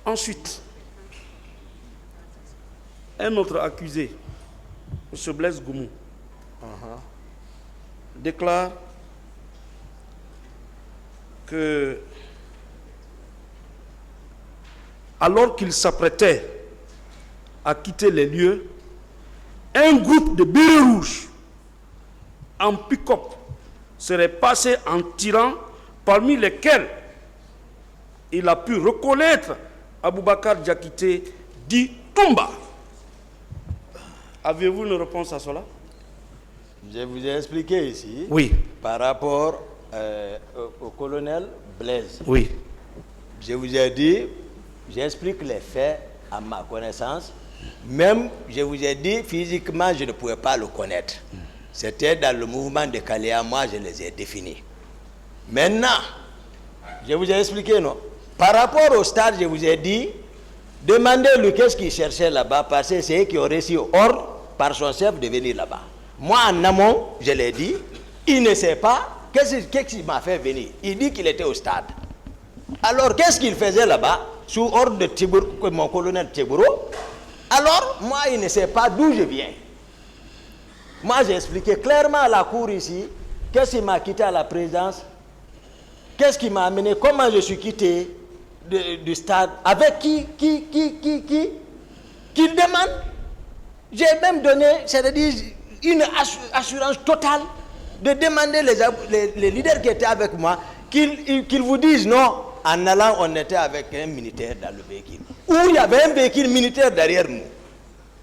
Ensuite, un autre accusé, M. Blaise Goumou, déclare que, alors qu'il s'apprêtait à quitter les lieux, un groupe de bérets rouges en pick-up serait passé en tirant, parmi lesquels il a pu reconnaître Aboubacar Diakité dit Toumba. Avez-vous une réponse à cela? Je vous ai expliqué ici, oui, par rapport au colonel Blaise. Oui. Je vous ai dit, j'explique les faits à ma connaissance. Même, je vous ai dit, physiquement, je ne pouvais pas le connaître. C'était dans le mouvement de Kaléa, moi, je les ai définis. Maintenant, je vous ai expliqué, non? Par rapport au stade, je vous ai dit, demandez-lui qu'est-ce qu'il cherchait là-bas, parce que c'est eux qui ont reçu ordre par son chef de venir là-bas. Moi, en amont, je l'ai dit, il ne sait pas qu'est-ce qu'il m'a fait venir. Il dit qu'il était au stade. Alors, qu'est-ce qu'il faisait là-bas, sous ordre de mon colonel Tebouro? Alors, moi, il ne sait pas d'où je viens. Moi, j'ai expliqué clairement à la cour ici, qu'est-ce qui m'a quitté à la présidence, qu'est-ce qui m'a amené, comment je suis quitté du stade, avec qui qu'il demande. J'ai même donné, c'est-à-dire, une assurance totale de demander les leaders qui étaient avec moi qu'ils vous disent non. En allant, on était avec un militaire dans le véhicule. Ou il y avait un véhicule militaire derrière nous.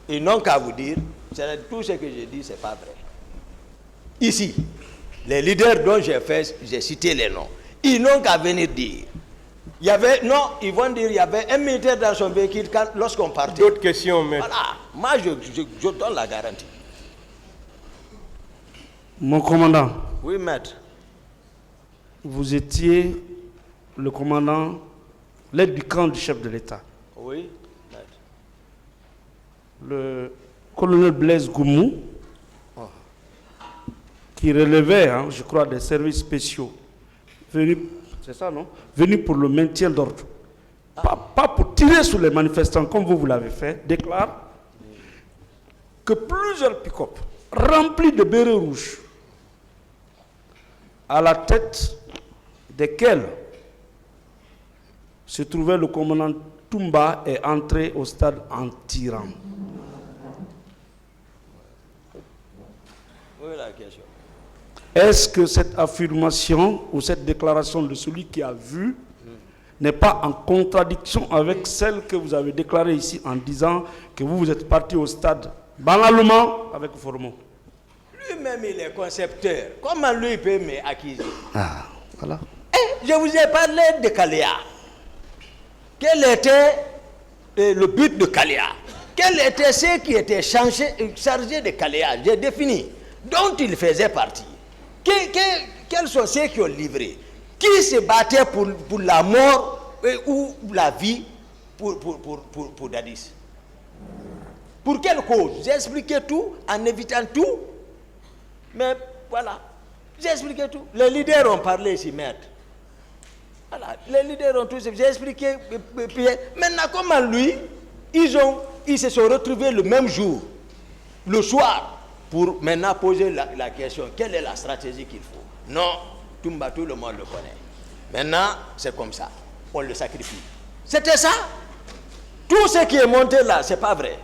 Ils n'ont qu'à vous dire, tout ce que j'ai dit, ce n'est pas vrai. Ici, les leaders dont j'ai cité les noms, ils n'ont qu'à venir dire. Il y avait, non, ils vont dire, il y avait un militaire dans son véhicule lorsqu'on partait. D'autres questions, maître. Voilà, moi je donne la garantie. Mon commandant. Oui, maître. Vous étiez le commandant, l'aide du camp du chef de l'État. Oui, maître. Le colonel Blaise Goumou, qui relevait, je crois, des services spéciaux, venu, c'est ça, non? Venu pour le maintien d'ordre, pas pour tirer sur les manifestants comme vous l'avez fait, déclare que plusieurs pick-up remplis de bérets rouges, à la tête desquels se trouvait le commandant Toumba, est entré au stade en tirant. Oui, la question. Est-ce que cette affirmation ou cette déclaration de celui qui a vu n'est pas en contradiction avec celle que vous avez déclarée ici en disant que vous êtes parti au stade banalement avec Formon? Lui-même, il est concepteur. Comment lui peut m'accuser? Ah, voilà. Je vous ai parlé de Kaléa. Quel était le but de Kaléa? Quel était ce qui était chargé de Kaléa? J'ai défini. Dont il faisait partie. Quels sont ceux qui ont livré? Qui se battait pour la mort ou la vie pour Dadis? Pour quelle cause? J'ai expliqué tout en évitant tout. Mais voilà, j'ai expliqué tout. Les leaders ont parlé ici, maître. Voilà, les leaders ont tout. J'ai expliqué. Maintenant, comment lui, ils se sont retrouvés le même jour, le soir, pour maintenant poser la question, quelle est la stratégie qu'il faut? Non, Toumba, tout le monde le connaît. Maintenant, c'est comme ça. On le sacrifie. C'était ça. Tout ce qui est monté là, c'est pas vrai.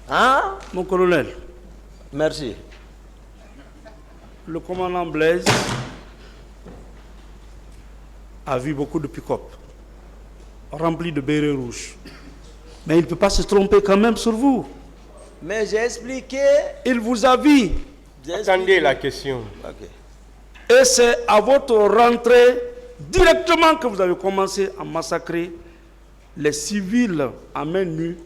Hein? Mon colonel. Merci. Le commandant Blaise a vu beaucoup de pick-up remplis de bérets rouges. Mais il ne peut pas se tromper quand même sur vous. Mais j'ai expliqué. Il vous a vu. Attendez la question. Okay. Et c'est à votre rentrée directement que vous avez commencé à massacrer les civils à main nue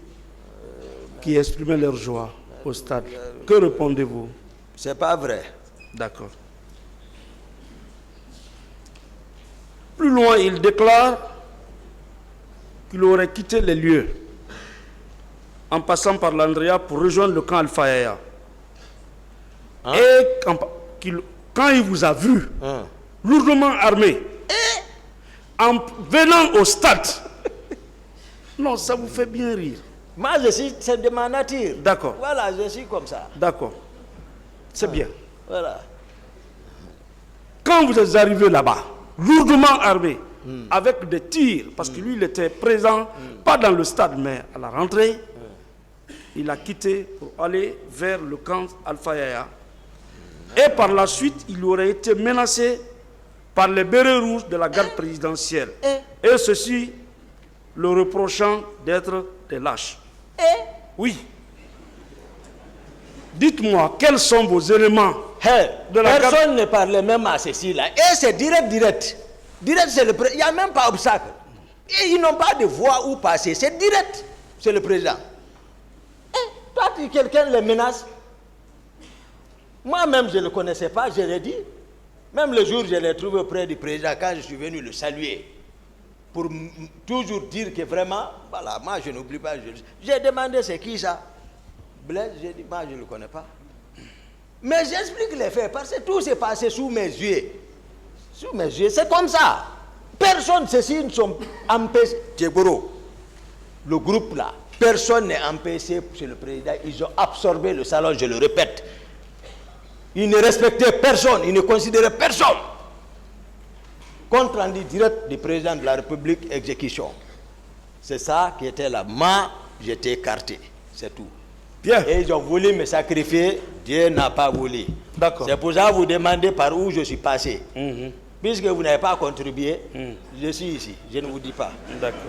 qui exprimaient leur joie au stade. Que répondez-vous? C'est pas vrai. D'accord. Plus loin, il déclare qu'il aurait quitté les lieux en passant par l'Andrea pour rejoindre le camp Alpha Yaya. Hein? Et quand il vous a vu lourdement armé, en venant au stade. Non, ça vous fait bien rire. Moi, c'est de ma nature. D'accord. Voilà, je suis comme ça. D'accord. C'est bien. Voilà. Quand vous êtes arrivé là-bas, lourdement armé, avec des tirs, parce que lui, il était présent, pas dans le stade, mais à la rentrée, il a quitté pour aller vers le camp Alpha Yaya. Et par la suite, il aurait été menacé par les bérets rouges de la garde présidentielle. Et ceci, le reprochant d'être des lâches. Oui. Dites-moi, quels sont vos éléments de la garde? Personne ne parlait même à ceci-là. Et c'est direct. Direct, c'est le président. Il n'y a même pas d'obstacle. Et ils n'ont pas de voie où passer. C'est direct. C'est le président. Et toi, quelqu'un les menace. Moi-même, je ne le connaissais pas, je l'ai dit. Même le jour où je l'ai trouvé auprès du président, quand je suis venu le saluer, pour toujours dire que vraiment, voilà, moi je n'oublie pas. J'ai demandé c'est qui ça? Blaise, j'ai dit, moi je ne le connais pas. Mais j'explique les faits, parce que tout s'est passé sous mes yeux. Sous mes yeux, c'est comme ça. Personne, ceux-ci ne sont empêchés. Djeboro, le groupe là, personne n'est empêché chez le président. Ils ont absorbé le salon, je le répète. Ils ne respectaient personne, ils ne considéraient personne. Compte rendu direct du président de la République, exécution. C'est ça qui était là. Moi, j'étais écarté. C'est tout. Bien. Et ils ont voulu me sacrifier. Dieu n'a pas voulu. D'accord. C'est pour ça que vous demandez par où je suis passé. Puisque vous n'avez pas contribué, je suis ici. Je ne vous dis pas. D'accord.